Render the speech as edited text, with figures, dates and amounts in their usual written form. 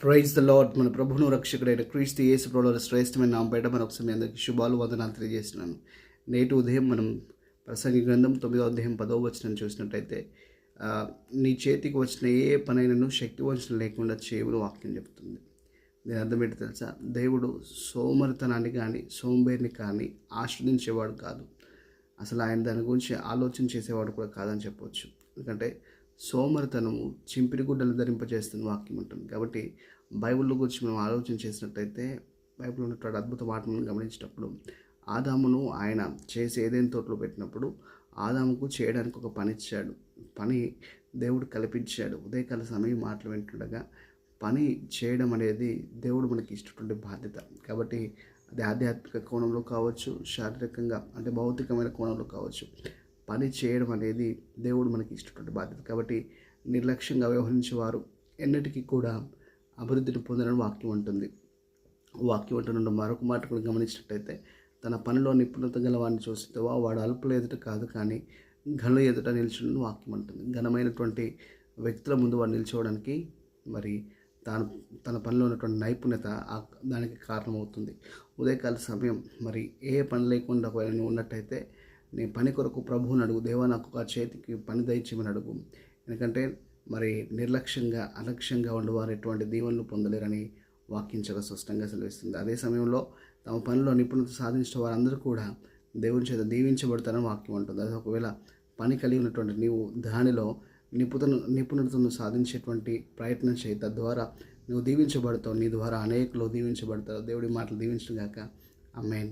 Praise the lord. మన ప్రభువును రక్షకుడైన క్రీస్తు యేసు ప్రభువుల శ్రేష్టమైన నామం పేరిట మరొకసారి మీ అందరికీ శుభాలు వందనాలు తెలియజేస్తున్నాను. నేటి ఉదయం మనం ప్రసంగి గ్రంథం 9వ అధ్యాయం 10వ వచనం చూసినట్టయితే నీ చేతికి వచ్చిన ఏ పనైనను శక్తి వంచన లేకుండా చేయమని వాక్యం చెప్తుంది. దీని అర్థం ఏంటి తెలుసా? దేవుడు సోమరితనాన్ని కానీ సోంబేరిని కానీ ఆశ్రదించేవాడు కాదు. అసలు ఆయన దాని గురించి ఆలోచన చేసేవాడు కూడా కాదని చెప్పవచ్చు. ఎందుకంటే సోమరితనము చింపిరి గుడ్డలు ధరింపజేస్తున్న వాక్యం ఉంటుంది. కాబట్టి బైబిల్ గురించి మనం ఆలోచన చేసినట్టయితే బైబిల్లో ఉన్నటువంటి అద్భుత మాటలను గమనించినప్పుడు ఆదామును ఆయన చేసి ఏదైనా తోటలో పెట్టినప్పుడు ఆదాముకు చేయడానికి ఒక పని ఇచ్చాడు. పని దేవుడు కల్పించాడు. ఉదయకాల సమయం మాటలు వింటుండగా పని చేయడం అనేది దేవుడు మనకి ఇష్టటువంటి బాధ్యత. కాబట్టి అది ఆధ్యాత్మిక కోణంలో కావచ్చు, శారీరకంగా అంటే భౌతికమైన కోణంలో కావచ్చు, పని చేయడం అనేది దేవుడు మనకి ఇష్టటువంటి బాధ్యత. కాబట్టి నిర్లక్ష్యంగా వ్యవహరించేవారు ఎన్నటికీ కూడా అభివృద్ధిని పొందడం వాక్యం ఉంటుంది. వాక్యం ఉంటున్న మరొక మాట కూడా గమనించినట్టయితే తన పనిలో నిపుణత గల వాడిని చూస్తే వాడు అల్పుల ఎదుట కాదు కానీ ఘనుల ఎదుట నిల్చున్న వాక్యం ఉంటుంది. ఘనమైనటువంటి వ్యక్తుల ముందు వాడు నిల్చోవడానికి మరి తన పనిలో ఉన్నటువంటి నైపుణ్యత దానికి కారణమవుతుంది. ఉదయకాల సమయం మరి ఏ పని లేకుండా నువ్వు ఉన్నట్టయితే నీ పని కొరకు ప్రభువుని అడుగు. దేవా, నాకు ఆ చేతికి పని దయచేయమని అడుగు. ఎందుకంటే మరి నిర్లక్ష్యంగా అలక్ష్యంగా ఉండేవారు ఎటువంటి దీవెనలు పొందలేరని వాక్యం చాలా స్పష్టంగా సెలవిస్తుంది. అదే సమయంలో తమ పనిలో నిపుణత సాధించిన వారందరూ కూడా దేవుని చేత దీవించబడతారని వాక్యం ఉంటుంది. అది ఒకవేళ పని కలిగి ఉన్నటువంటి నీవు దానిలో నిపుణతను సాధించేటువంటి ప్రయత్నం చేయి. తద్వారా నువ్వు దీవించబడతావు. నీ ద్వారా అనేకులు దీవించబడతారు. దేవుడి మాటలు దీవించగాక. ఆమేన్.